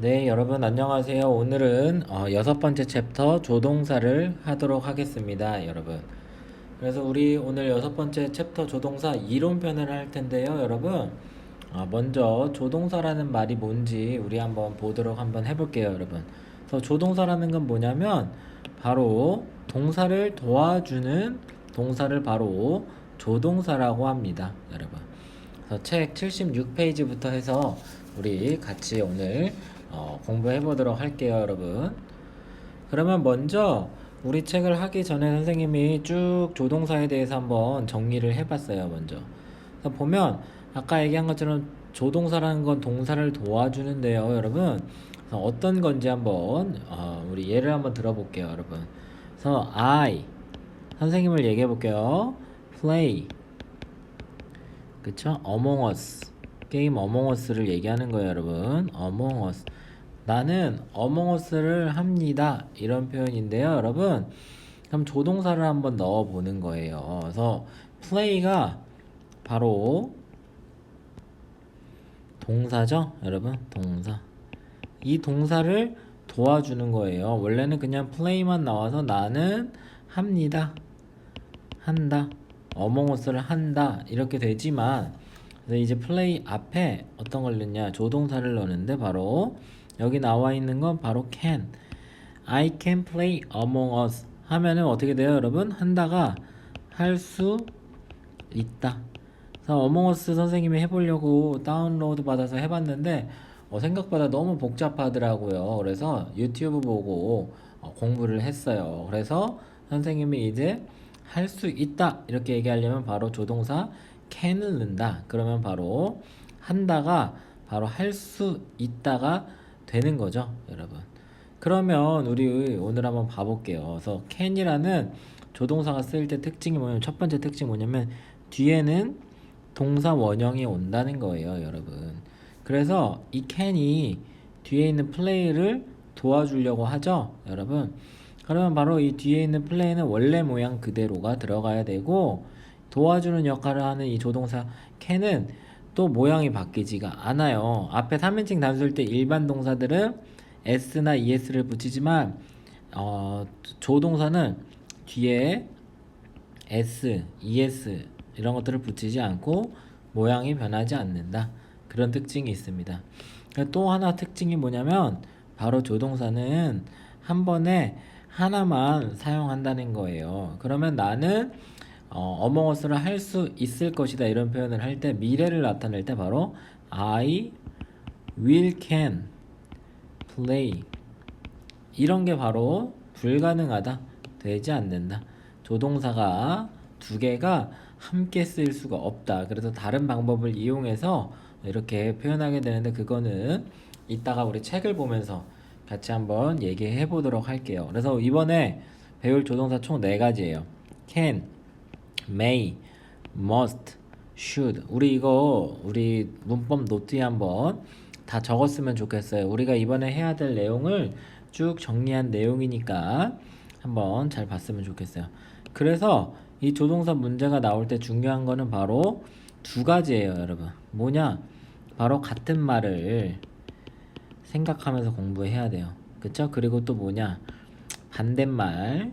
네, 여러분 안녕하세요. 오늘은 여섯 번째 챕터 조동사를 하도록 하겠습니다, 여러분. 그래서 우리 오늘 여섯 번째 챕터 조동사 이론편을 할 텐데요, 여러분. 먼저 조동사라는 말이 뭔지 우리 한번 해볼게요, 여러분. 그래서 조동사라는 건 뭐냐면 바로 동사를 도와주는 동사를 바로 조동사라고 합니다, 여러분. 그래서 책 76페이지부터 해서 우리 같이 오늘 공부해 보도록 할게요, 여러분. 그러면 먼저 우리 책을 하기 전에 선생님이 쭉 조동사에 대해서 한번 정리를 해봤어요, 먼저. 그래서 보면 아까 얘기한 것처럼 조동사라는 건 동사를 도와주는데요, 여러분. 그래서 어떤 건지 한번 우리 예를 한번 들어볼게요, 여러분. 그래서 I 선생님을 얘기해 볼게요. Play, 그쵸? Among Us, 게임 Among Us를 얘기하는 거예요, 여러분. Among Us, 나는 Among Us를 합니다, 이런 표현인데요, 여러분. 그럼 조동사를 한번 넣어 보는 거예요. 그래서 play가 바로 동사죠, 여러분. 동사, 이 동사를 도와주는 거예요. 원래는 그냥 play만 나와서 나는 합니다, 한다, 어몽어스를 한다, 이렇게 되지만 그래서 이제 play 앞에 어떤 걸 넣냐, 조동사를 넣는데 바로 여기 나와 있는 건 바로 can. I can play among us 하면은 어떻게 돼요, 여러분? 한다가 할 수 있다. 그래서 among us 선생님이 해보려고 다운로드 받아서 해봤는데 생각보다 너무 복잡하더라고요. 그래서 유튜브 보고 공부를 했어요. 그래서 선생님이 이제 할 수 있다 이렇게 얘기하려면 바로 조동사 can을 넣는다. 그러면 바로 한다가 바로 할 수 있다가 되는 거죠, 여러분. 그러면 우리 오늘 한번 봐볼게요. 그래서 can이라는 조동사가 쓰일 때 특징이 뭐냐면, 첫 번째 특징이 뭐냐면 뒤에는 동사 원형이 온다는 거예요, 여러분. 그래서 이 can이 뒤에 있는 play를 도와주려고 하죠, 여러분. 그러면 바로 이 뒤에 있는 play는 원래 모양 그대로가 들어가야 되고, 도와주는 역할을 하는 이 조동사 can은 또 모양이 바뀌지가 않아요. 앞에 3인칭 단수일 때 일반 동사들은 s나 es를 붙이지만 조동사는 뒤에 s, es 이런 것들을 붙이지 않고 모양이 변하지 않는다, 그런 특징이 있습니다. 또 하나 특징이 뭐냐면 바로 조동사는 한 번에 하나만 사용한다는 거예요. 그러면 나는 어몽어스를 할 수 있을 것이다, 이런 표현을 할 때, 미래를 나타낼 때 바로 I will can play, 이런 게 바로 불가능하다, 되지 않는다. 조동사가 두 개가 함께 쓰일 수가 없다. 그래서 다른 방법을 이용해서 이렇게 표현하게 되는데, 그거는 이따가 우리 책을 보면서 같이 한번 얘기해 보도록 할게요. 그래서 이번에 배울 조동사 총 4가지예요. can, may, must, should. 우리 문법 노트에 한번 다 적었으면 좋겠어요. 우리가 이번에 해야 될 내용을 쭉 정리한 내용이니까 한번 잘 봤으면 좋겠어요. 그래서 이 조동사 문제가 나올 때 중요한 거는 바로 2가지예요, 여러분. 뭐냐? 바로 같은 말을 생각하면서 공부해야 돼요. 그쵸? 그리고 또 뭐냐? 반대말을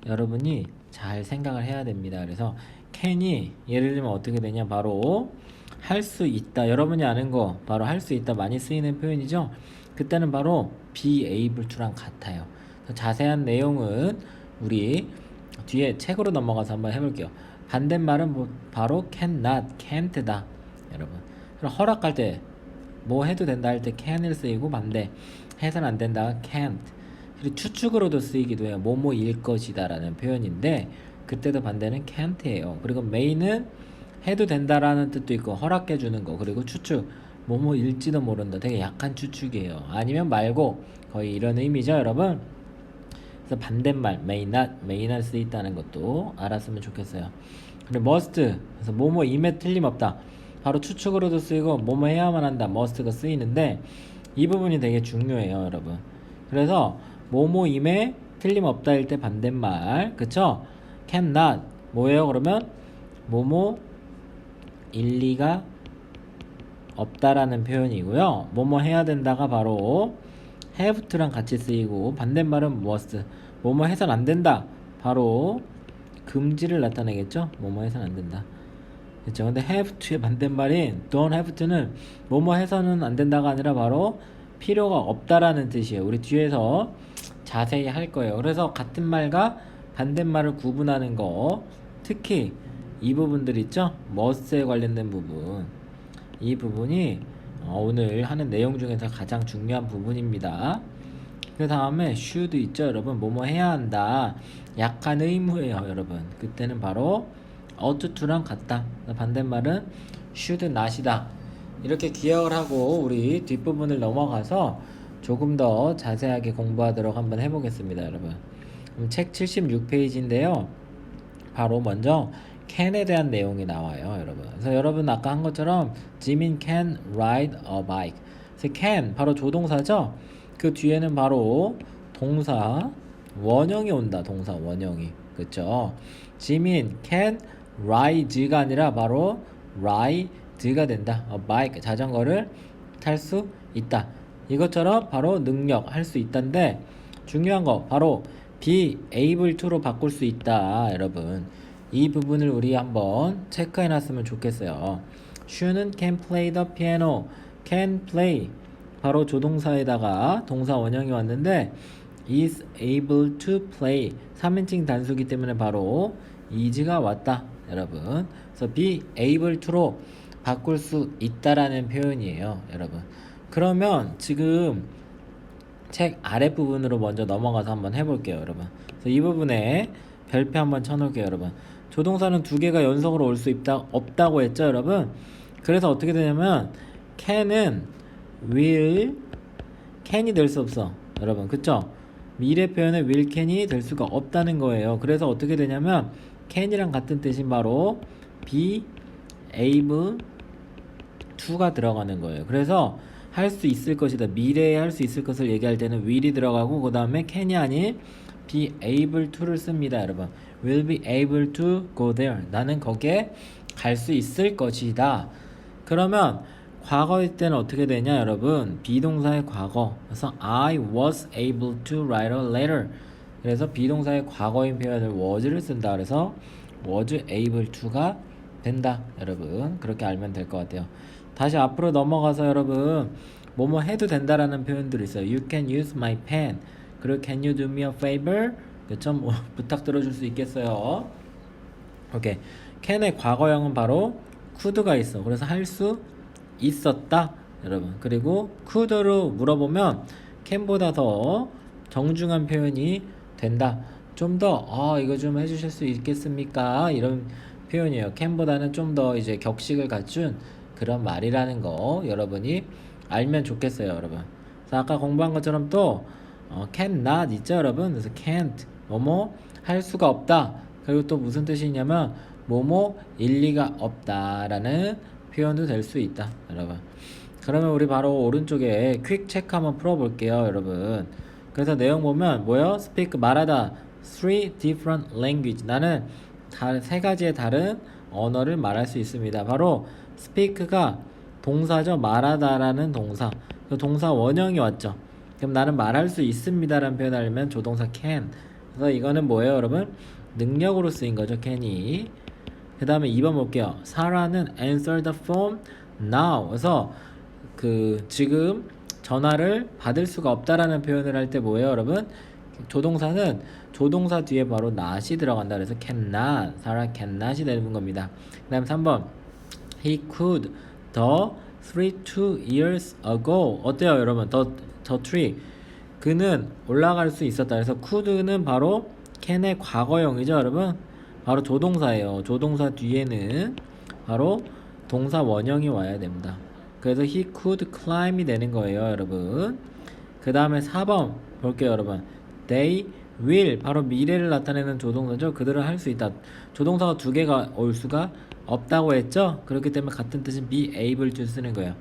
여러분이 잘 생각을 해야 됩니다. 그래서 can이 예를 들면 어떻게 되냐, 바로 할 수 있다, 여러분이 아는 거 바로 할 수 있다 많이 쓰이는 표현이죠. 그때는 바로 be able to랑 같아요. 자세한 내용은 우리 뒤에 책으로 넘어가서 한번 해볼게요. 반대말은 바로 cannot, can't다, 여러분. 그럼 허락할 때 뭐 해도 된다 할 때 can을 쓰이고, 반대 해서는 안 된다 can't. 그리고 추측으로도 쓰이기도 해요. 뭐뭐일 것이다 라는 표현인데, 그때도 반대는 can't예요. 그리고 may는 해도 된다라는 뜻도 있고 허락해 주는 거, 그리고 추측 뭐뭐일지도 모른다, 되게 약한 추측이에요. 아니면 말고, 거의 이런 의미죠, 여러분. 그래서 반대말 may not 쓰있다는 것도 알았으면 좋겠어요. 그리고 must, 그래서 뭐뭐임에 틀림없다, 바로 추측으로도 쓰이고 뭐뭐 해야만 한다, must가 쓰이는데 이 부분이 되게 중요해요, 여러분. 그래서 뭐뭐임에 틀림없다일 때 반대말, 그쵸? cannot 뭐예요? 그러면 뭐뭐 일리가 없다라는 표현이고요. 뭐뭐 해야 된다가 바로 have to랑 같이 쓰이고 반대말은 must. 뭐뭐 해선 안 된다. 바로 금지를 나타내겠죠. 뭐뭐 해선 안 된다. 그렇죠. 근데 have to의 반대말인 don't have to는 뭐뭐 해서는 안 된다가 아니라 바로 필요가 없다라는 뜻이에요. 우리 뒤에서 자세히 할 거예요. 그래서 같은 말과 반대말을 구분하는 거, 특히 이 부분들 있죠? must에 관련된 부분. 이 부분이 오늘 하는 내용 중에서 가장 중요한 부분입니다. 그 다음에 should 있죠, 여러분. 뭐뭐 해야 한다. 약간 의무예요, 여러분. 그때는 바로 ought to랑 같다. 반대말은 should not이다. 이렇게 기억을 하고 우리 뒷부분을 넘어가서 조금 더 자세하게 공부하도록 한번 해보겠습니다, 여러분. 그럼 책 76페이지인데요. 바로 먼저 can에 대한 내용이 나와요, 여러분. 그래서 여러분 아까 한 것처럼 지민 can ride a bike. 그래서 can 바로 조동사죠. 그 뒤에는 바로 동사 원형이 온다. 동사 원형이. 그쵸? 지민 can ride가 아니라 바로 ride가 된다. a bike 자전거를 탈 수 있다. 이것처럼 바로 능력 할 수 있다인데 중요한 거 바로 be able to로 바꿀 수 있다, 여러분. 이 부분을 우리 한번 체크해 놨으면 좋겠어요. 슈는 can play the piano. can play 바로 조동사에다가 동사 원형이 왔는데 is able to play 3인칭 단수기 때문에 바로 is가 왔다, 여러분. 그래서 be able to로 바꿀 수 있다라는 표현이에요, 여러분. 그러면 지금 책 아랫부분으로 먼저 넘어가서 한번 해볼게요, 여러분. 그래서 이 부분에 별표 한번 쳐놓을게요, 여러분. 조동사는 두 개가 연속으로 올 수 없다고 했죠, 여러분. 그래서 어떻게 되냐면 can은 will can이 될 수 없어, 여러분. 그쵸? 미래 표현은 will can이 될 수가 없다는 거예요. 그래서 어떻게 되냐면 can이랑 같은 뜻인 바로 be able to가 들어가는 거예요. 그래서 할 수 있을 것이다. 미래에 할 수 있을 것을 얘기할 때는 will이 들어가고 그 다음에 can이 아닌 be able to를 씁니다, 여러분. will be able to go there. 나는 거기에 갈 수 있을 것이다. 그러면 과거일 때는 어떻게 되냐, 여러분? 비동사의 과거. 그래서 I was able to write a letter. 그래서 비동사의 과거인 표현을 was를 쓴다. 그래서 was able to가 된다, 여러분. 그렇게 알면 될 것 같아요. 다시 앞으로 넘어가서 여러분 뭐뭐 해도 된다라는 표현들이 있어요. You can use my pen. 그리고 can you do me a favor? 그쵸? 뭐 부탁 들어줄 수 있겠어요. 오케이. can의 과거형은 바로 could가 있어. 그래서 할 수 있었다, 여러분. 그리고 could로 물어보면 can보다 더 정중한 표현이 된다. 좀 더 이거 좀 해주실 수 있겠습니까? 이런 표현이에요. can보다는 좀 더 이제 격식을 갖춘 그런 말이라는 거 여러분이 알면 좋겠어요, 여러분. 그래서 아까 공부한 것처럼 또 cannot 있죠, 여러분. 그래서 can't 뭐뭐 할 수가 없다. 그리고 또 무슨 뜻이냐면 뭐뭐 일리가 없다라는 표현도 될 수 있다, 여러분. 그러면 우리 바로 오른쪽에 퀵 체크 한번 풀어볼게요, 여러분. 그래서 내용 보면 뭐요? speak 말하다. three different language. 나는 세 가지의 다른 언어를 말할 수 있습니다. 바로 speak가 동사죠. 말하다라는 동사. 그 동사 원형이 왔죠. 그럼 나는 말할 수 있습니다라는 표현을 하려면 조동사 can. 그래서 이거는 뭐예요, 여러분? 능력으로 쓰인 거죠, can이. 그 다음에 2번 볼게요. 사라는 answer the phone now. 그래서 지금 전화를 받을 수가 없다라는 표현을 할 때 뭐예요, 여러분? 조동사는 조동사 뒤에 바로 not이 들어간다. 그래서 cannot, 사라 cannot이 되는 겁니다. 그 다음 3번 He could the 2 years ago. 어때요, 여러분? the tree. 그는 올라갈 수 있었다. 그래서 could는 바로 can의 과거형이죠, 여러분. 바로 조동사예요. 조동사 뒤에는 바로 동사 원형이 와야 됩니다. 그래서 he could climb이 되는 거예요, 여러분. 그 다음에 4번 볼게요, 여러분. They will 바로 미래를 나타내는 조동사죠. 그들은 할 수 있다. 조동사가 두 개가 올 수가 없다고 했죠. 그렇기 때문에 같은 뜻인 be able to 쓰는 거예요.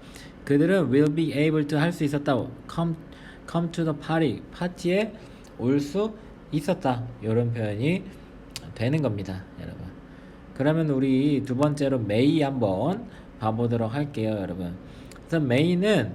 그들은 will be able to 할 수 있었다고. come to the party. 파티에 올 수 있었다. 이런 표현이 되는 겁니다, 여러분. 그러면 우리 두 번째로 may 한번 봐보도록 할게요, 여러분. 그래서 may는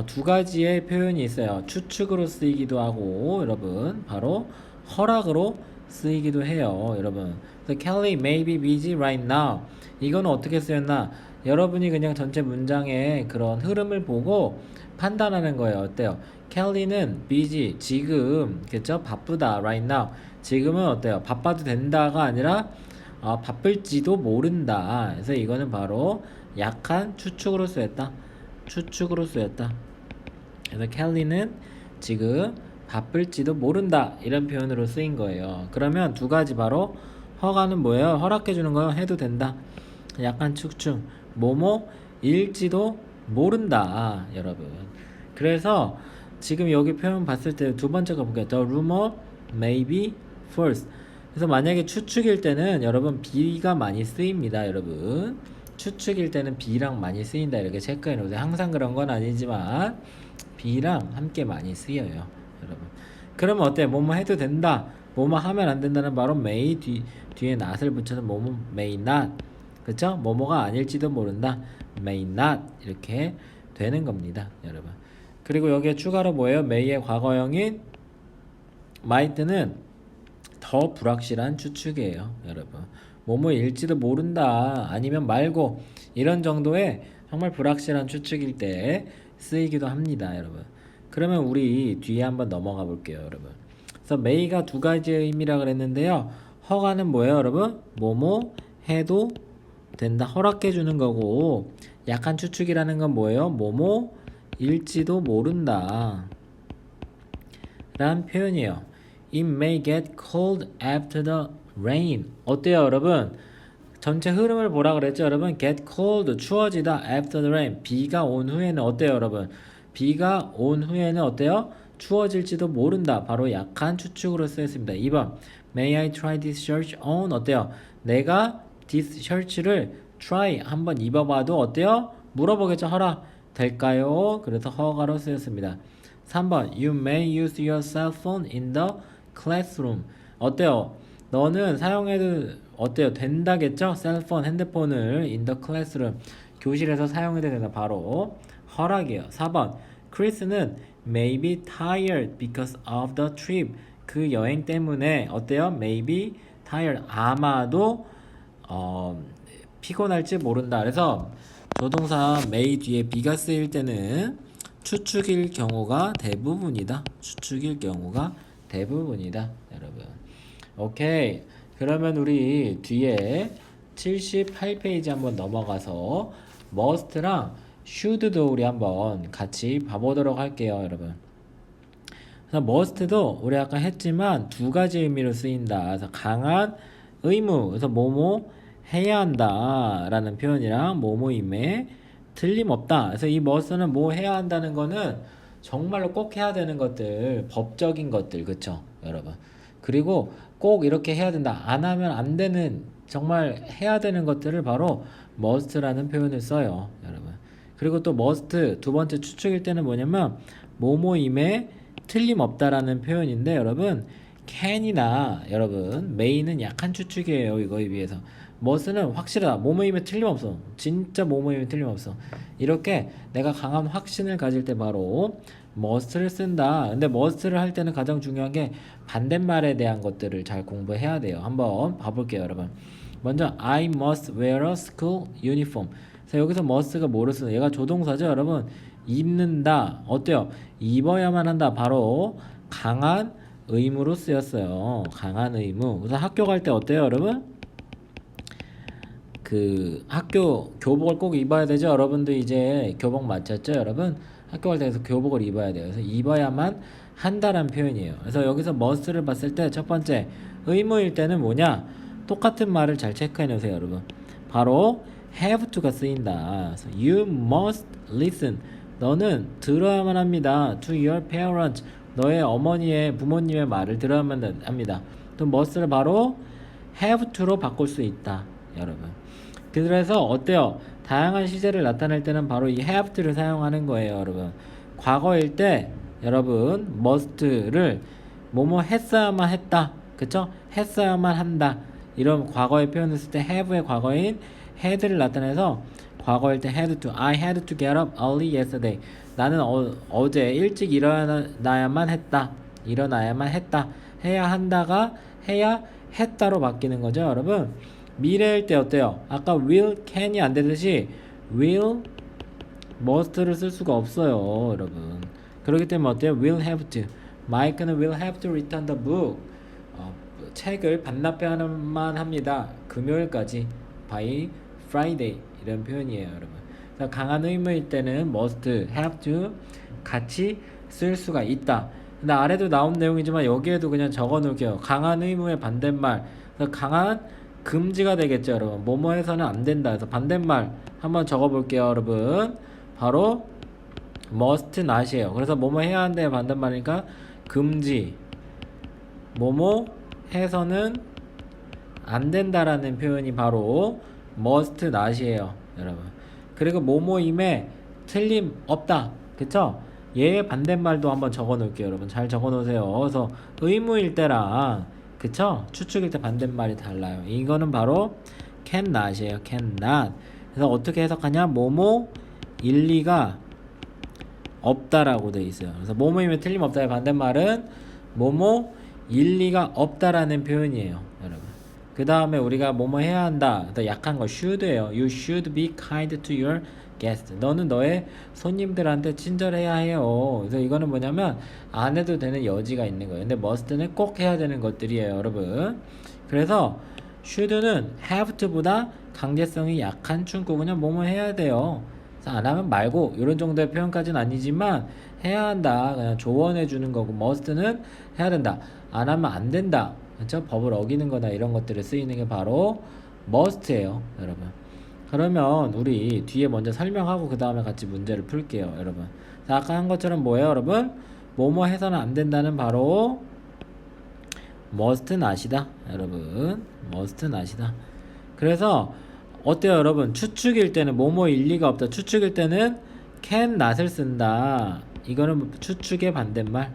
두 가지의 표현이 있어요. 추측으로 쓰이기도 하고 여러분 바로 허락으로 쓰이기도 해요. 여러분. 그래서 Kelly may be busy right now. 이거는 어떻게 쓰였나? 여러분이 그냥 전체 문장의 그런 흐름을 보고 판단하는 거예요. 어때요? 켈리는 busy 지금 그쵸? 바쁘다 right now. 지금은 어때요? 바빠도 된다가 아니라 바쁠지도 모른다. 그래서 이거는 바로 약한 추측으로 쓰였다. 추측으로 쓰였다. 그래서 켈리는 지금 바쁠지도 모른다 이런 표현으로 쓰인 거예요. 그러면 두 가지 바로 허가는 뭐예요? 허락해 주는 거요. 해도 된다. 약간 축축 뭐뭐일지도 모른다 여러분. 그래서 지금 여기 표현 봤을 때 두 번째 거 볼게요. The rumor may be false. 그래서 만약에 추측일 때는 여러분 be가 많이 쓰입니다 여러분. 추측일 때는 be랑 많이 쓰인다 이렇게 체크해 놓으세요. 항상 그런 건 아니지만 be랑 함께 많이 쓰여요 여러분. 그러면 어때? 뭐뭐 해도 된다 뭐뭐 하면 안 된다는 바로 may 뒤에 not을 붙여서 뭐뭐 may not 그쵸? 뭐뭐가 아닐지도 모른다 may not 이렇게 되는 겁니다 여러분. 그리고 여기에 추가로 뭐예요? may의 과거형인 might는 더 불확실한 추측이에요 여러분. 뭐뭐일지도 모른다 아니면 말고 이런 정도의 정말 불확실한 추측일 때 쓰이기도 합니다 여러분. 그러면 우리 뒤에 한번 넘어가 볼게요 여러분. 그래서 may가 두 가지의 의미라 그랬는데요. 허가는 뭐예요 여러분? 뭐뭐 해도 된다 허락해 주는 거고 약한 추측이라는 건 뭐예요? 뭐뭐일지도 모른다 라는 표현이에요. It may get cold after the rain. 어때요 여러분? 전체 흐름을 보라 그랬죠 여러분? Get cold 추워지다 after the rain. 비가 온 후에는 어때요 여러분? 비가 온 후에는 어때요? 추워질지도 모른다. 바로 약한 추측으로 쓰였습니다. 2번 May I try this shirt on? 어때요? 내가 this shirt를 try 한번 입어봐도 어때요? 물어보겠죠. 허락 될까요? 그래서 허가로 쓰였습니다. 3번 You may use your cell phone in the classroom. 어때요? 너는 사용해도 어때요? 된다겠죠? 셀폰 핸드폰을 in the classroom 교실에서 사용해도 된다. 바로 허락이에요. 4번 크리스는 may be tired because of the trip. 그 여행 때문에 어때요? may be tired 아마도 피곤할지 모른다. 그래서 조동사 may 뒤에 be가 쓰일 때는 추측일 경우가 대부분이다. 추측일 경우가 대부분이다 여러분. 오케이. 그러면 우리 뒤에 78페이지 한번 넘어가서 must랑 should도 우리 한번 같이 봐보도록 할게요 여러분. 그래서 must도 우리 아까 했지만 두 가지 의미로 쓰인다. 그래서 강한 의무, 그래서 뭐뭐 해야 한다 라는 표현이랑 뭐뭐임에 틀림없다. 그래서 이 must는 뭐 해야 한다는 거는 정말로 꼭 해야 되는 것들, 법적인 것들, 그쵸 여러분. 그리고 꼭 이렇게 해야 된다, 안 하면 안 되는, 정말 해야 되는 것들을 바로 must라는 표현을 써요 여러분. 그리고 또 must 두 번째 추측일 때는 뭐냐면 뭐뭐임에 틀림없다라는 표현인데 여러분, can이나 여러분 may는 약한 추측이에요 이거에 비해서. must는 확실하다, 뭐뭐임에 틀림없어, 진짜 뭐뭐임에 틀림없어, 이렇게 내가 강한 확신을 가질 때 바로 must를 쓴다. 근데 must를 할 때는 가장 중요한 게 반대말에 대한 것들을 잘 공부해야 돼요. 한번 봐볼게요 여러분. 먼저 I must wear a school uniform. 그래서 여기서 must가 뭐를 쓰는, 얘가 조동사죠 여러분. 입는다, 어때요? 입어야만 한다. 바로 강한 의무로 쓰였어요. 강한 의무. 그래서 학교 갈 때 어때요 여러분? 그 학교 교복을 꼭 입어야 되죠. 여러분도 이제 교복 마쳤죠 여러분? 학교 갈 때 교복을 입어야 돼요. 그래서 입어야만 한다란 표현이에요. 그래서 여기서 must를 봤을 때 첫 번째 의무일 때는 뭐냐? 똑같은 말을 잘 체크해 놓으세요 여러분. 바로 have to가 쓰인다. 그래서 you must listen. 너는 들어야만 합니다. to your parents. 너의 어머니의 부모님의 말을 들어야만 합니다. 또 must를 바로 have to로 바꿀 수 있다 여러분. 그래서 어때요? 다양한 시제를 나타낼 때는 바로 이 have to를 사용하는 거예요 여러분. 과거일 때 여러분 must를 뭐뭐 했어야만 했다, 그쵸? 했어야만 한다, 이런 과거의 표현을 쓸 때 have의 과거인 had를 나타내서 과거일 때 had to. I had to get up early yesterday. 나는 어제 일찍 일어나야만 했다. 일어나야만 했다. 해야 한다가 해야 했다로 바뀌는 거죠, 여러분. 미래일 때 어때요? 아까 will, can이 안 되듯이 will, must를 쓸 수가 없어요, 여러분. 그렇기 때문에 어때요? will have to. 마이크는 will have to return the book. 책을 반납해야만 합니다. 금요일까지. by Friday. 이런 표현이에요, 여러분. 그래서 강한 의무일 때는 must, have to 같이 쓸 수가 있다. 근데 아래도 나온 내용이지만 여기에도 그냥 적어 놓을게요. 강한 의무의 반대말. 그래서 강한 금지가 되겠죠, 여러분. 뭐뭐 해서는 안 된다. 그래서 반대말 한번 적어 볼게요, 여러분. 바로 must not이에요. 그래서 뭐뭐 해야 한다의 반대말이니까 금지. 뭐뭐 해서는 안 된다라는 표현이 바로 must not이에요, 여러분. 그리고 뭐뭐임에 틀림없다. 그쵸? 얘의 반대말도 한번 적어 놓을게요, 여러분. 잘 적어 놓으세요. 그래서 의무일 때랑 그쵸? 추측일 때 반대말이 달라요. 이거는 바로 cannot이에요. cannot. 그래서 어떻게 해석하냐? 뭐뭐 일리가 없다라고 돼 있어요. 그래서 뭐뭐임에 틀림없다의 반대말은 뭐뭐 일리가 없다라는 표현이에요, 여러분. 그 다음에 우리가 뭐뭐 해야 한다. 더 약한 거 should예요. You should be kind to your guest. 너는 너의 손님들한테 친절해야 해요. 그래서 이거는 뭐냐면 안 해도 되는 여지가 있는 거예요. 근데 must는 꼭 해야 되는 것들이에요, 여러분. 그래서 should는 have to보다 강제성이 약한 충고. 그냥 뭐뭐 해야 돼요. 안 하면 말고 이런 정도의 표현까지는 아니지만 해야 한다. 그냥 조언해 주는 거고 must는 해야 된다. 안 하면 안 된다. 그렇죠? 법을 어기는 거나 이런 것들을 쓰이는 게 바로 must예요, 여러분. 그러면 우리 뒤에 먼저 설명하고 그 다음에 같이 문제를 풀게요, 여러분. 자, 아까 한 것처럼 뭐예요, 여러분? 뭐뭐 해서는 안 된다는 바로 must not이다, 여러분. must not이다. 그래서 어때요, 여러분? 추측일 때는 뭐뭐 일리가 없다. 추측일 때는 can not을 쓴다. 이거는 추측의 반대말.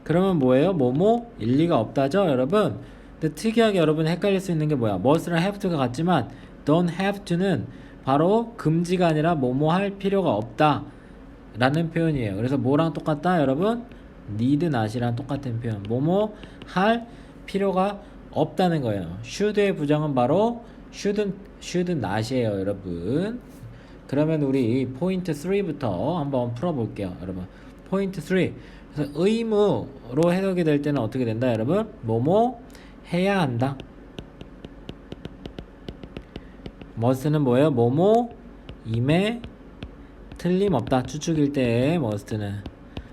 그러면 뭐예요? 뭐뭐 일리가 없다죠, 여러분? 근데 특이하게 여러분 헷갈릴 수 있는 게 뭐야? must랑 have to가 같지만 don't have to는 바로 금지가 아니라 뭐뭐 할 필요가 없다 라는 표현이에요. 그래서 뭐랑 똑같다, 여러분? need not이랑 똑같은 표현. 뭐뭐 할 필요가 없다는 거예요. should의 부정은 바로 should not이에요, 여러분. 그러면 우리 포인트 3부터 한번 풀어볼게요, 여러분. 포인트 3. 그래서 의무로 해석이 될 때는 어떻게 된다, 여러분? 뭐뭐 해야 한다. must는 뭐예요? 뭐뭐 임에 틀림없다. 추측일 때 must는.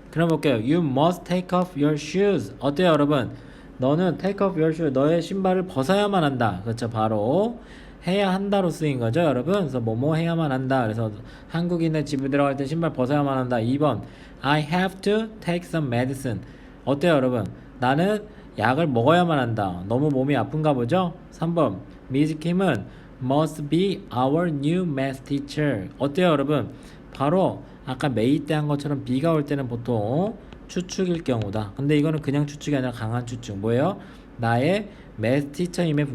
그럼 볼게요. You must take off your shoes. 어때요, 여러분? 너는 take off your shoes. 너의 신발을 벗어야만 한다. 그렇죠? 바로 해야 한다로 쓰인 거죠, 여러분. 그래서 뭐뭐 해야만 한다. 그래서 한국인의 집에 들어갈 때 신발 벗어야만 한다. 2번 I have to take some medicine. 어때요, 여러분? 나는 약을 먹어야만 한다. 너무 몸이 아픈가 보죠? 3번 Miss Kim은 must be our new math teacher. 어때요, 여러분? 바로 아까 메이 때 한 것처럼 비가 올 때는 보통 추측일 경우다. 근데 이거는 그냥 추측이 아니라 강한 추측. 뭐예요? 나의 math teacher임에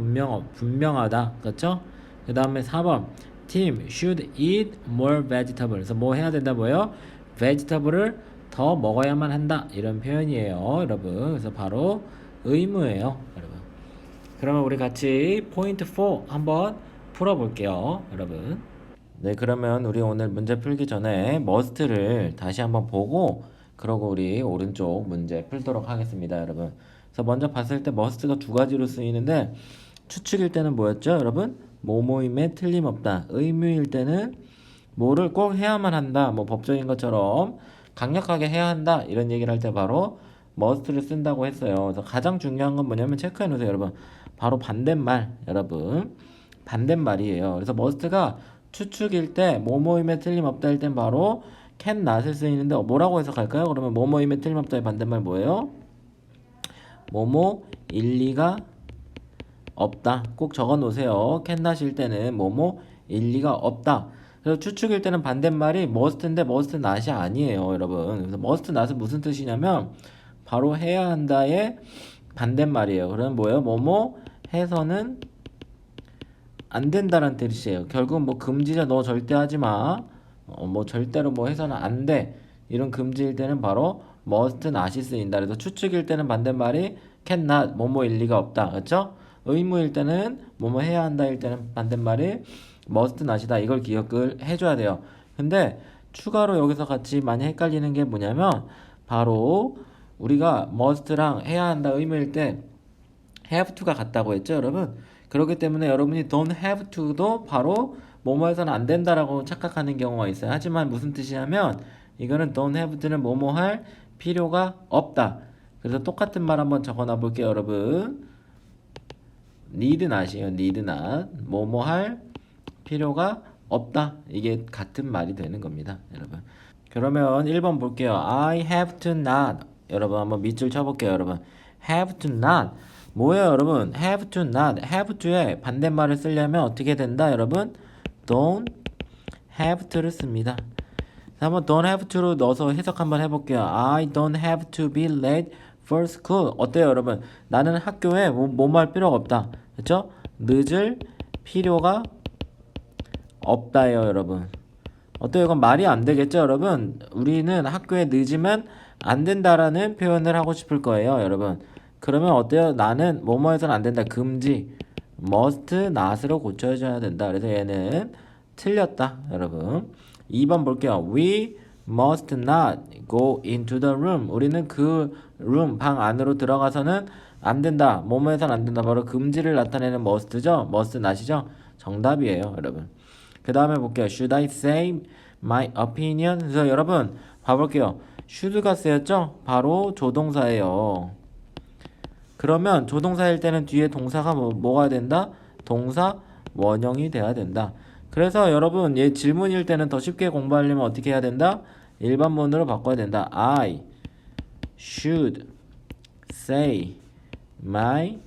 분명하다. 그렇죠? 그 다음에 4번 Tim should eat more vegetable. 그래서 뭐 해야 된다, 뭐예요? vegetable을 더 먹어야만 한다. 이런 표현이에요, 여러분. 그래서 바로 의무예요, 여러분. 그러면 우리 같이 포인트 4 한번 풀어볼게요, 여러분. 네, 그러면 우리 오늘 문제 풀기 전에 must를 다시 한번 보고 그러고 우리 오른쪽 문제 풀도록 하겠습니다, 여러분. 그래서 먼저 봤을 때 must가 두 가지로 쓰이는데 추측일 때는 뭐였죠, 여러분? 뭐뭐임에 틀림없다. 의무일 때는 뭐를 꼭 해야만 한다. 뭐 법적인 것처럼 강력하게 해야 한다. 이런 얘기를 할 때 바로 must를 쓴다고 했어요. 그래서 가장 중요한 건 뭐냐면 체크해 놓으세요, 여러분. 바로 반대말, 여러분. 반대말이에요. 그래서 must가 추측일 때 뭐뭐임에 틀림없다 일 땐 바로 can not을 쓰이는데 뭐라고 해석할까요? 그러면 뭐뭐임에 틀림없다의 반대말 뭐예요? 뭐뭐 일리가 없다. 꼭 적어 놓으세요. can not일 때는 뭐뭐 일리가 없다. 그래서 추측일 때는 반대말이 must인데 must not이 아니에요, 여러분. 그래서 must not은 무슨 뜻이냐면 바로 해야 한다의 반대말이에요. 그러면 뭐예요? 뭐뭐 해서는 안 된다는 뜻이에요. 결국 뭐 금지죠. 너 절대 하지 마. 뭐 절대로 뭐 해서는 안 돼. 이런 금지일 때는 바로 must not이 쓰인다. 그래서 추측일 때는 반대말이 cannot, 뭐뭐일 리가 없다. 그렇죠? 의무일 때는 뭐뭐 해야 한다일 때는 반대말이 must not이다. 이걸 기억을 해줘야 돼요. 근데 추가로 여기서 같이 많이 헷갈리는 게 뭐냐면 바로 우리가 must랑 해야 한다 의무일 때 have to가 같다고 했죠, 여러분? 그렇기 때문에 여러분이 don't have to도 바로 뭐뭐해서는 안 된다라고 착각하는 경우가 있어요. 하지만 무슨 뜻이냐면 이거는 don't have to는 뭐뭐 할 필요가 없다. 그래서 똑같은 말 한번 적어놔 볼게요, 여러분. need not이에요. need not. 뭐뭐 할 필요가 없다. 이게 같은 말이 되는 겁니다, 여러분. 그러면 1번 볼게요. I have to not. 여러분 한번 밑줄 쳐볼게요, 여러분. have to not. 뭐예요, 여러분? have to not. have to의 반대말을 쓰려면 어떻게 된다, 여러분? don't have to를 씁니다. 한번 don't have to로 넣어서 해석 한번 해볼게요. I don't have to be late for school. 어때요, 여러분? 나는 학교에 뭐뭐 할 필요가 없다. 그렇죠? 늦을 필요가 없다예요, 여러분. 어때요? 이건 말이 안 되겠죠, 여러분? 우리는 학교에 늦으면 안 된다라는 표현을 하고 싶을 거예요, 여러분. 그러면 어때요? 나는 뭐뭐 해서는 안 된다. 금지. must not으로 고쳐줘야 된다. 그래서 얘는 틀렸다, 여러분. 2번 볼게요. We must not go into the room. 우리는 그 room, 방 안으로 들어가서는 안 된다. 뭐뭐 해서는 안 된다. 바로 금지를 나타내는 must죠. must not이죠. 정답이에요, 여러분. 그 다음에 볼게요. Should I say my opinion? 그래서 여러분 봐볼게요. should가 쓰였죠? 바로 조동사예요. 그러면 조동사일 때는 뒤에 동사가 뭐가 된다? 동사 원형이 돼야 된다. 그래서 여러분 얘 질문일 때는 더 쉽게 공부하려면 어떻게 해야 된다? 일반문으로 바꿔야 된다. I should say my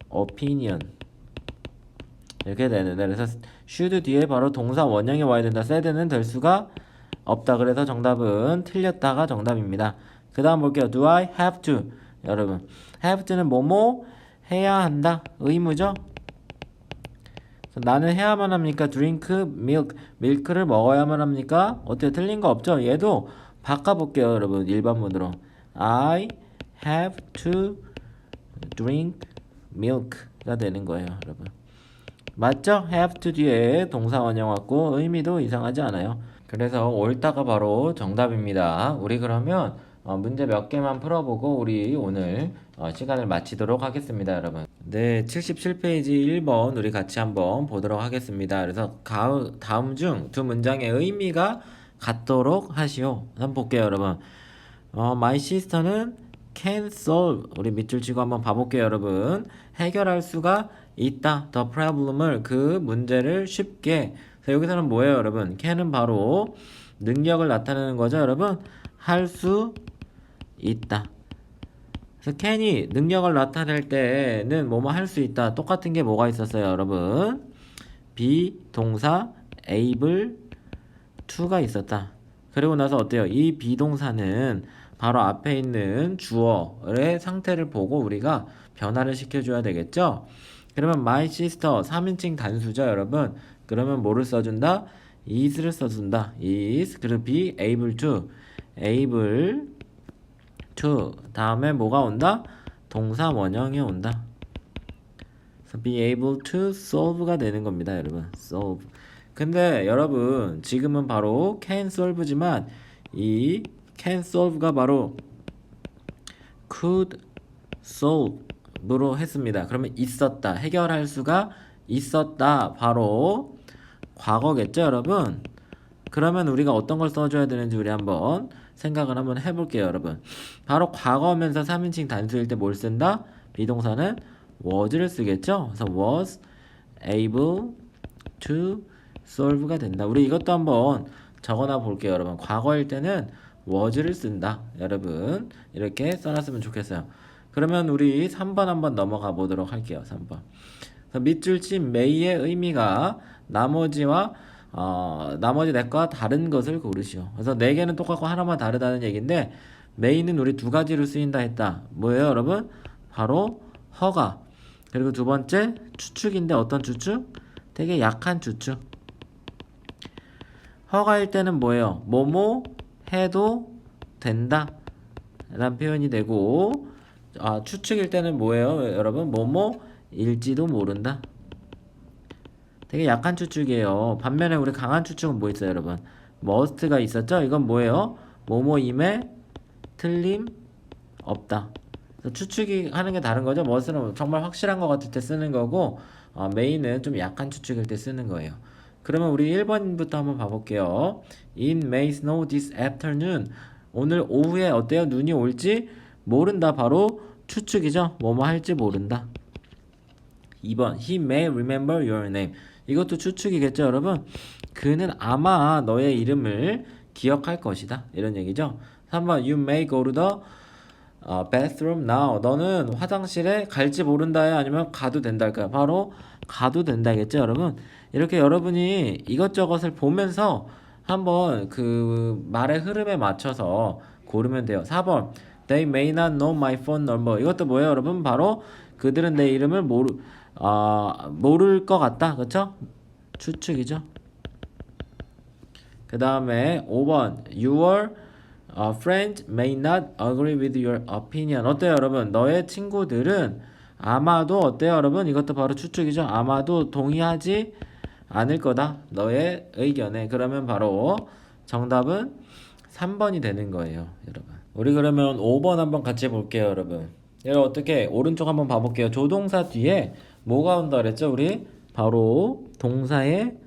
opinion. 이렇게 되는데 그래서 should 뒤에 바로 동사 원형이 와야 된다. said는 될 수가 없다. 그래서 정답은 틀렸다가 정답입니다. 그 다음 볼게요. Do I have to? 여러분 have to는 뭐뭐 해야 한다. 의무죠. 나는 해야만 합니까? drink milk. 밀크를 먹어야만 합니까? 어때요? 틀린 거 없죠? 얘도 바꿔볼게요, 여러분. 일반문으로. I have to drink milk가 되는 거예요, 여러분. 맞죠? have to 뒤에 동사 원형 왔고 의미도 이상하지 않아요. 그래서 옳다가 바로 정답입니다. 우리 그러면 문제 몇 개만 풀어보고 우리 오늘 시간을 마치도록 하겠습니다, 여러분. 네, 77페이지 1번 우리 같이 한번 보도록 하겠습니다. 그래서 다음 중 두 문장의 의미가 같도록 하시오. 한번 볼게요, 여러분. My sister는 can solve. 우리 밑줄 치고 한번 봐볼게요, 여러분. 해결할 수가 있다. The problem을 그 문제를 쉽게. 그래서 여기서는 뭐예요, 여러분? can은 바로 능력을 나타내는 거죠, 여러분. 할 수 있다. 그래서 can이 능력을 나타낼 때는 뭐뭐 할 수 있다. 똑같은 게 뭐가 있었어요, 여러분? 비동사 able to가 있었다. 그리고 나서 어때요? 이 비동사는 바로 앞에 있는 주어의 상태를 보고 우리가 변화를 시켜줘야 되겠죠? 그러면 my sister 3인칭 단수죠, 여러분? 그러면 뭐를 써준다? is를 써준다. is 그리고 be able to 다음에 뭐가 온다? 동사 원형이 온다. 그래서 be able to solve가 되는 겁니다, 여러분. solve. 근데 여러분 지금은 바로 can solve지만 이 can solve가 바로 could solve로 했습니다. 그러면 있었다. 해결할 수가 있었다. 바로 과거겠죠, 여러분? 그러면 우리가 어떤 걸 써줘야 되는지 우리 한번 생각을 한번 해볼게요, 여러분. 바로 과거면서 3인칭 단수일 때 뭘 쓴다? 비동사는 was를 쓰겠죠? 그래서 was able to solve가 된다. 우리 이것도 한번 적어놔 볼게요, 여러분. 과거일 때는 was를 쓴다, 여러분. 이렇게 써놨으면 좋겠어요. 그러면 우리 3번 한번 넘어가 보도록 할게요. 3번. 밑줄 친 may의 의미가 나머지 넷과 다른 것을 고르시오. 그래서 네 개는 똑같고 하나만 다르다는 얘기인데 may는 우리 두 가지로 쓰인다 했다. 뭐예요, 여러분? 바로 허가. 그리고 두 번째 추측인데 어떤 추측? 되게 약한 주축. 허가일 때는 뭐예요? 뭐뭐 해도 된다 라는 표현이 되고, 추측일 때는 뭐예요 여러분? 뭐뭐 일지도 모른다. 되게 약한 추측이에요. 반면에 우리 강한 추측은 뭐 있어요 여러분? must가 있었죠? 이건 뭐예요? 뭐뭐임에 틀림 없다. 그래서 추측이 하는 게 다른 거죠. must는 정말 확실한 것 같을 때 쓰는 거고, may는 좀 약한 추측일 때 쓰는 거예요. 그러면 우리 1번부터 한번 봐볼게요. It may snow this afternoon. 오늘 오후에 어때요? 눈이 올지 모른다. 바로 추측이죠. 뭐뭐 할지 모른다. 2번 He may remember your name. 이것도 추측이겠죠 여러분? 그는 아마 너의 이름을 기억할 것이다 이런 얘기죠. 3번 You may go to the bathroom now. 너는 화장실에 갈지 모른다야 아니면 가도 된달까요? 바로 가도 된다겠죠 여러분? 이렇게 여러분이 이것저것을 보면서 한번 그 말의 흐름에 맞춰서 고르면 돼요. 4번 They may not know my phone number. 이것도 뭐예요 여러분? 바로 그들은 내 이름을 모를 것 같다. 그쵸? 추측이죠. 그 다음에 5번 Your friends may not agree with your opinion. 어때요 여러분? 너의 친구들은 아마도 어때요 여러분? 이것도 바로 추측이죠. 아마도 동의하지 않을 거다. 너의 의견에. 그러면 바로 정답은 3번이 되는 거예요 여러분. 우리 그러면 5번 한번 같이 볼게요 여러분. 여러분 어떻게 오른쪽 한번 봐볼게요. 조동사 뒤에 뭐가 온다 그랬죠? 우리 바로 동사의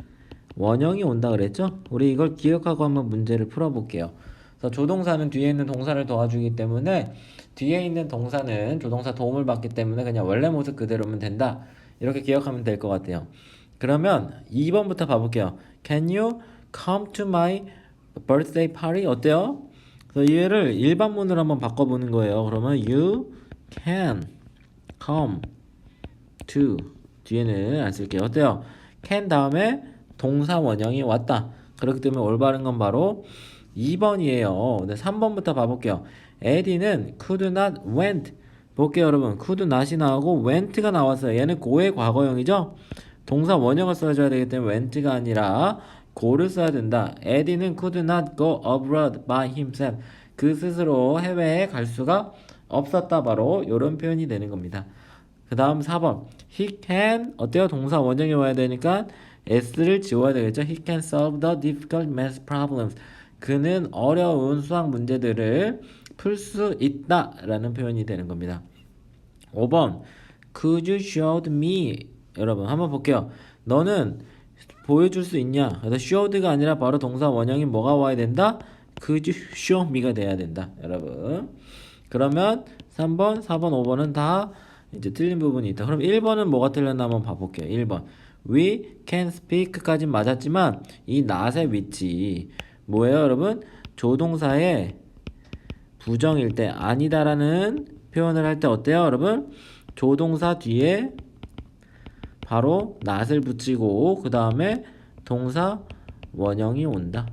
원형이 온다 그랬죠? 우리 이걸 기억하고 한번 문제를 풀어볼게요. 그래서 조동사는 뒤에 있는 동사를 도와주기 때문에 뒤에 있는 동사는 조동사 도움을 받기 때문에 그냥 원래 모습 그대로면 된다. 이렇게 기억하면 될 것 같아요. 그러면 2번부터 봐볼게요. Can you come to my birthday party? 어때요? 그래서 얘를 일반문으로 한번 바꿔보는 거예요. 그러면 you can come to 뒤에는 안 쓸게요. 어때요? can 다음에 동사 원형이 왔다. 그렇기 때문에 올바른 건 바로 2번이에요. 근데 3번부터 봐볼게요. 에디는 could not went. 볼게요 여러분. could not이 나오고 went가 나왔어요. 얘는 고의 과거형이죠. 동사 원형을 써줘야 되기 때문에 went가 아니라 go를 써야 된다. 에디는 could not go abroad by himself. 그 스스로 해외에 갈 수가 없었다. 바로 이런 표현이 되는 겁니다. 그 다음 4번 He can 어때요? 동사 원형이 와야 되니까 s를 지워야 되겠죠. He can solve the difficult math problems. 그는 어려운 수학 문제들을 풀 수 있다 라는 표현이 되는 겁니다. 5번 Could you show me? 여러분 한번 볼게요. 너는 보여줄 수 있냐? 그래서 showed가 아니라 바로 동사 원형이 뭐가 와야 된다? Could you show me가 돼야 된다 여러분. 그러면 3번, 4번, 5번은 다 이제 틀린 부분이 있다. 그럼 1번은 뭐가 틀렸나 한번 봐볼게요. 1번 We can speak까지 맞았지만 이 not의 위치 뭐예요 여러분? 조동사의 부정일 때 아니다라는 표현을 할 때 어때요 여러분? 조동사 뒤에 바로 not을 붙이고 그 다음에 동사 원형이 온다.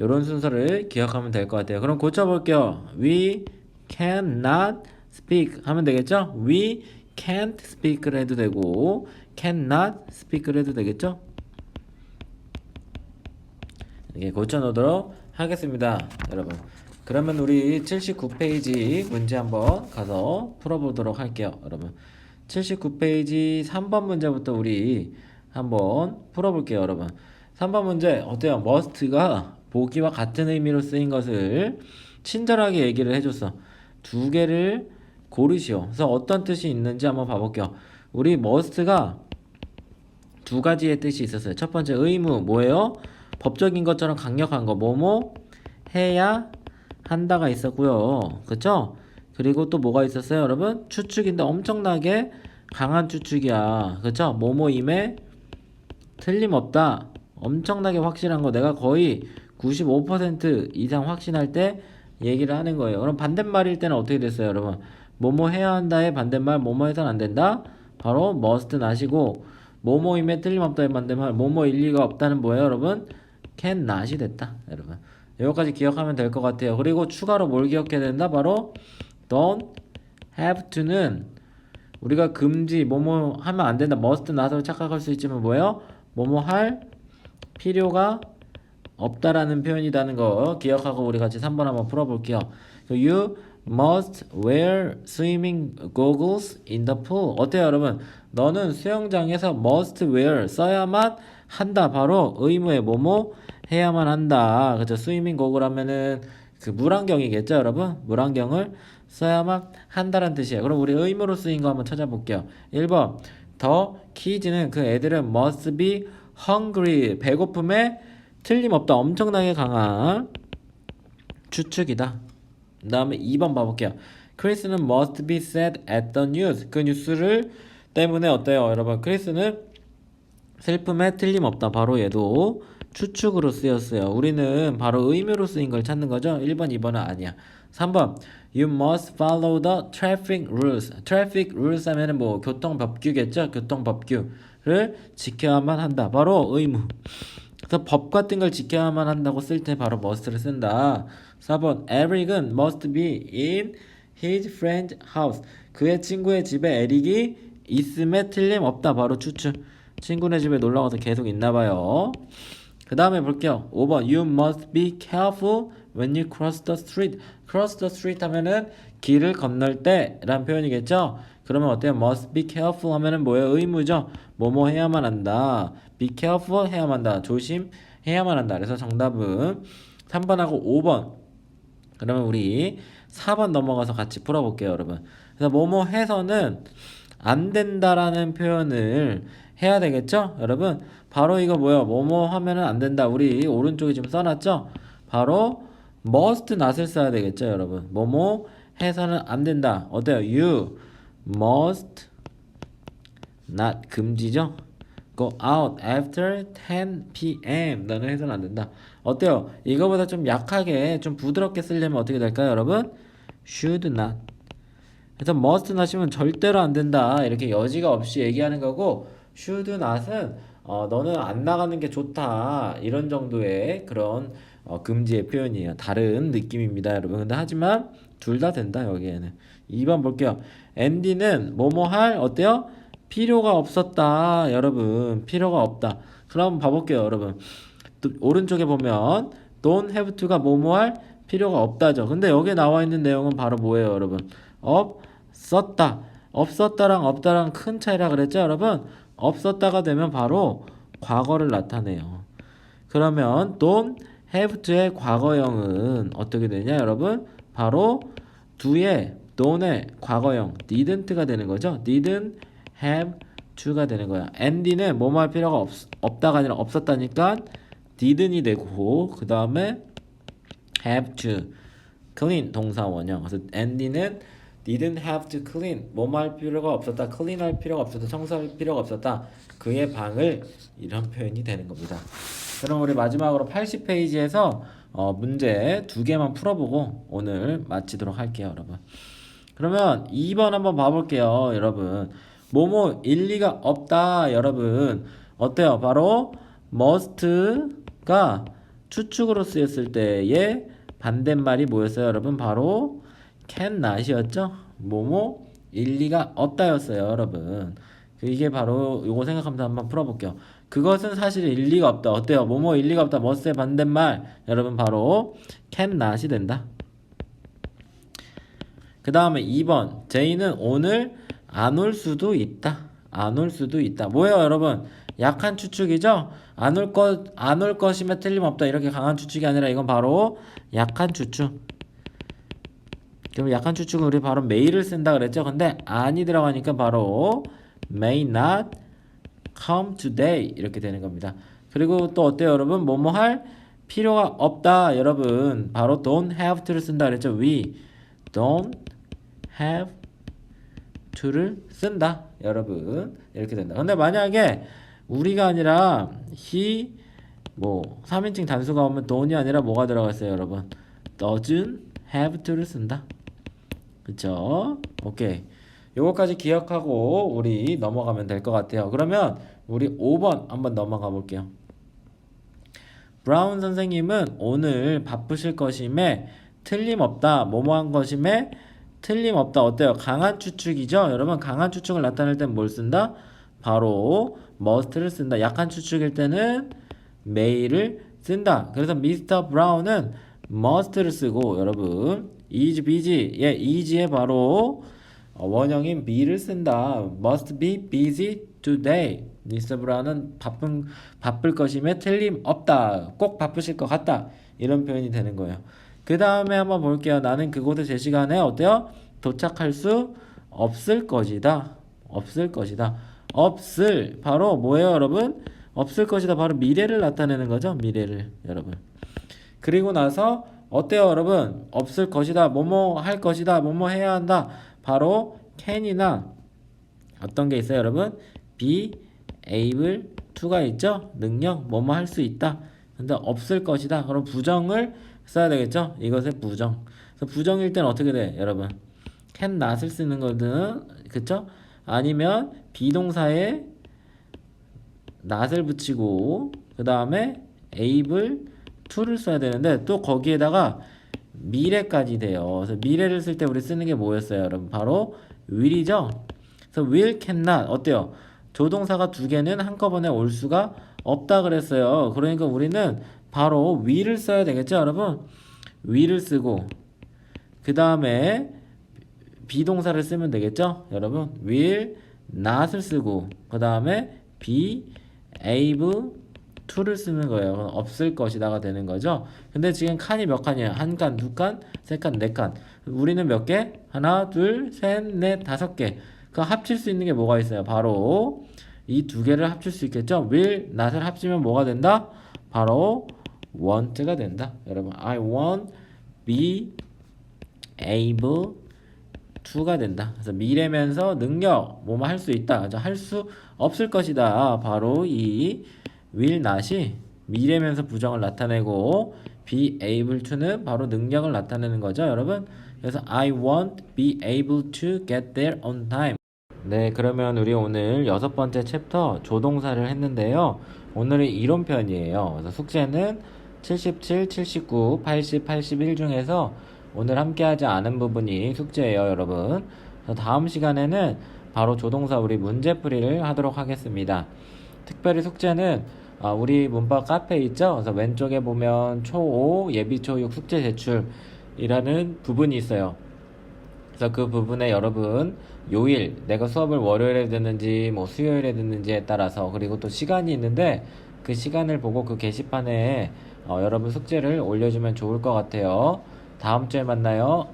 이런 순서를 기억하면 될 것 같아요. 그럼 고쳐볼게요. We cannot speak 하면 되겠죠? We can't speak를 해도 되고 cannot speak를 해도 되겠죠? 이렇게 고쳐놓도록 하겠습니다 여러분. 그러면 우리 79페이지 문제 한번 가서 풀어보도록 할게요 여러분. 79페이지 3번 문제부터 우리 한번 풀어볼게요 여러분. 3번 문제 어때요? must가 보기와 같은 의미로 쓰인 것을 친절하게 얘기를 해줬어. 두 개를 고르시오. 그래서 어떤 뜻이 있는지 한번 봐볼게요. 우리 must가 두 가지의 뜻이 있었어요. 첫 번째 의무 뭐예요? 법적인 것처럼 강력한 거 뭐뭐 해야 한다가 있었고요. 그쵸? 그리고 또 뭐가 있었어요 여러분? 추측인데 엄청나게 강한 추측이야. 그쵸? 뭐뭐임에 틀림없다. 엄청나게 확실한 거 내가 거의 95% 이상 확신할 때 얘기를 하는 거예요. 그럼 반대말일 때는 어떻게 됐어요 여러분? 뭐뭐 해야 한다의 반대말 뭐뭐 해서는 안 된다. 바로 must not이고 뭐뭐임에 틀림없다의 반대말 뭐뭐 일리가 없다는 뭐예요 여러분? can not이 됐다 여러분. 여기까지 기억하면 될 것 같아요. 그리고 추가로 뭘 기억해야 된다? 바로 don't have to는 우리가 금지 뭐뭐 하면 안 된다 must not으로 착각할 수 있지만 뭐예요? 뭐뭐 할 필요가 없다라는 표현이라는 거 기억하고 우리 같이 3번 한번 풀어볼게요. You must wear swimming goggles in the pool. 어때요, 여러분? 너는 수영장에서 must wear 써야만 한다. 바로 의무의 뭐뭐 해야만 한다. 그죠? 스위밍 고글 하면은 그 물안경이겠죠, 여러분? 물안경을 써야만 한다는 뜻이에요. 그럼 우리 의무로 쓰인 거 한번 찾아볼게요. 1번. The kids는 그 애들은 must be hungry. 배고픔에 틀림없다. 엄청나게 강한 추측이다. 그 다음에 2번 봐볼게요. 크리스는 must be sad at the news. 그 뉴스를 때문에 어때요, 여러분? 크리스는 슬픔에 틀림없다. 바로 얘도 추측으로 쓰였어요. 우리는 바로 의미로 쓰인 걸 찾는 거죠. 1번, 2번은 아니야. 3번. You must follow the traffic rules. traffic rules 하면은 뭐 교통법규겠죠. 교통법규를 지켜야만 한다. 바로 의무. 그래서 법 같은 걸 지켜야만 한다고 쓸 때 바로 must를 쓴다. 4번. Eric은 must be in his friend's house. 그의 친구의 집에 에릭이 있음에 틀림없다. 바로 추측. 친구네 집에 놀러가서 계속 있나봐요. 그 다음에 볼게요. 5번. You must be careful when you cross the street. cross the street 하면은 길을 건널 때 라는 표현이겠죠. 그러면 어때요? must be careful 하면은 뭐예요? 의무죠. 뭐뭐 해야만 한다. be careful 해야만 한다. 조심해야만 한다. 그래서 정답은 3번하고 5번. 그러면 우리 4번 넘어가서 같이 풀어볼게요, 여러분. 그래서 뭐뭐 해서는 안 된다라는 표현을 해야 되겠죠? 여러분, 바로 이거 뭐예요? 뭐뭐 하면은 안 된다. 우리 오른쪽에 지금 써놨죠? 바로 must not을 써야 되겠죠, 여러분? 뭐뭐 해서는 안 된다. 어때요? You must not 금지죠? Go out after 10 p.m. 너는 해서는 안 된다. 어때요? 이거보다 좀 약하게, 좀 부드럽게 쓰려면 어떻게 될까요, 여러분? Should not. 그래서 must not이면 절대로 안 된다. 이렇게 여지가 없이 얘기하는 거고, should not은 너는 안 나가는 게 좋다. 이런 정도의 그런 금지의 표현이에요. 다른 느낌입니다, 여러분. 근데 하지만 둘 다 된다, 여기에는. 2번 볼게요. 앤디는 뭐뭐 할 어때요? 필요가 없었다, 여러분. 필요가 없다. 그럼 봐볼게요, 여러분. 또 오른쪽에 보면 don't have to가 뭐뭐 할 필요가 없다죠. 근데 여기에 나와 있는 내용은 바로 뭐예요, 여러분? 없었다. 없었다랑 없다랑 큰 차이라 그랬죠, 여러분? 없었다가 되면 바로 과거를 나타내요. 그러면 don't have to의 과거형은 어떻게 되냐, 여러분? 바로 do의 don't의 과거형 didn't가 되는 거죠. didn't have to가 되는 거야. and는 뭐뭐 할 필요가 없다가 아니라 없었다니까 didn't이 되고 그 다음에 have to clean 동사 원형. 그래서 and는 didn't have to clean 뭐뭐 할 필요가 없었다. clean 할 필요가 없었다. 청소할 필요가 없었다. 그의 방을 이런 표현이 되는 겁니다. 그럼 우리 마지막으로 80페이지에서 문제 2개만 풀어보고 오늘 마치도록 할게요, 여러분. 그러면 2번 한번 봐볼게요, 여러분. 뭐뭐 일리가 없다, 여러분. 어때요? 바로 must가 추측으로 쓰였을 때의 반대말이 뭐였어요, 여러분? 바로 cannot이었죠? 뭐뭐 일리가 없다였어요, 여러분. 이게 바로 요거 생각하면서 한번 풀어볼게요. 그것은 사실 일리가 없다. 어때요? 뭐뭐 일리가 없다. must의 반대말 여러분 바로 cannot이 된다. 그 다음에 2번 제이는 오늘 안 올 수도 있다. 안 올 수도 있다. 뭐예요, 여러분? 약한 추측이죠? 안 올 것이면 틀림없다. 이렇게 강한 추측이 아니라 이건 바로 약한 추측. 그럼 약한 추측은 우리 바로 may를 쓴다 그랬죠? 근데 안이 들어가니까 바로 may not come today 이렇게 되는 겁니다. 그리고 또 어때요, 여러분? 뭐뭐 할 필요가 없다, 여러분. 바로 don't have to를 쓴다 그랬죠? We don't have to를 쓴다, 여러분. 이렇게 된다. 근데 만약에 우리가 아니라 he 뭐 3인칭 단수가 오면 don't이 아니라 뭐가 들어갔어요, 여러분? doesn't have to를 쓴다. 그쵸? 오케이. 요거까지 기억하고 우리 넘어가면 될 것 같아요. 그러면 우리 5번 한번 넘어가 볼게요. 브라운 선생님은 오늘 바쁘실 것임에 틀림없다. 뭐뭐한 것임에 틀림없다. 어때요? 강한 추측이죠? 여러분 강한 추측을 나타낼 땐 뭘 쓴다? 바로 must를 쓴다. 약한 추측일 때는 may를 쓴다. 그래서 미스터 브라운은 must를 쓰고 여러분 is busy is에 바로 원형인 be를 쓴다. must be busy today. 미스터 브라운은 바쁠 것임에 틀림없다. 꼭 바쁘실 것 같다. 이런 표현이 되는 거예요. 그 다음에 한번 볼게요. 나는 그곳에 제 시간에 어때요? 도착할 수 없을 것이다. 없을 것이다. 없을 바로 뭐예요, 여러분? 없을 것이다. 바로 미래를 나타내는 거죠. 미래를 여러분. 그리고 나서 어때요, 여러분? 없을 것이다. 뭐뭐 할 것이다. 뭐뭐 해야 한다. 바로 can이나 어떤 게 있어요, 여러분? be able to가 있죠? 능력 뭐뭐 할 수 있다. 근데 없을 것이다. 그럼 부정을 써야 되겠죠? 이것의 부정. 그래서 부정일 때는 어떻게 돼, 여러분? can not을 쓰는 거든, 그쵸? 아니면 비동사에 not을 붙이고 그 다음에 able to를 써야 되는데 또 거기에다가 미래까지 돼요. 그래서 미래를 쓸 때 우리 쓰는 게 뭐였어요, 여러분? 바로 will이죠. 그래서 will, can not 어때요? 조동사가 두 개는 한꺼번에 올 수가 없다 그랬어요. 그러니까 우리는 바로 will을 써야 되겠죠, 여러분? will을 쓰고 그 다음에 비동사를 쓰면 되겠죠, 여러분? will not을 쓰고 그 다음에 be able to를 쓰는 거예요. 그럼 없을 것이다가 되는 거죠. 근데 지금 칸이 몇 칸이에요? 한 칸, 두 칸, 세 칸, 네 칸. 우리는 몇 개? 하나, 둘, 셋, 넷, 다섯 개. 그 합칠 수 있는 게 뭐가 있어요? 바로 이 두 개를 합칠 수 있겠죠? will, not을 합치면 뭐가 된다? 바로 want가 된다. 여러분, I want be able to가 된다. 그래서 미래면서 능력, 뭐뭐 할 수 있다. 할 수 없을 것이다. 바로 이 will not이 미래면서 부정을 나타내고 be able to는 바로 능력을 나타내는 거죠, 여러분. 그래서 I won't be able to get there on time. 네, 그러면 우리 오늘 6번째 챕터 조동사를 했는데요. 오늘은 이론편이에요. 그래서 숙제는 77, 79, 80, 81 중에서 오늘 함께하지 않은 부분이 숙제예요, 여러분. 그래서 다음 시간에는 바로 조동사 우리 문제풀이를 하도록 하겠습니다. 특별히 숙제는 우리 문법 카페 있죠? 그래서 왼쪽에 보면 초5 예비초6 숙제 제출이라는 부분이 있어요. 그래서 그 부분에 여러분 요일, 내가 수업을 월요일에 듣는지 뭐 수요일에 듣는지에 따라서 그리고 또 시간이 있는데 그 시간을 보고 그 게시판에 여러분 숙제를 올려주면 좋을 것 같아요. 다음 주에 만나요.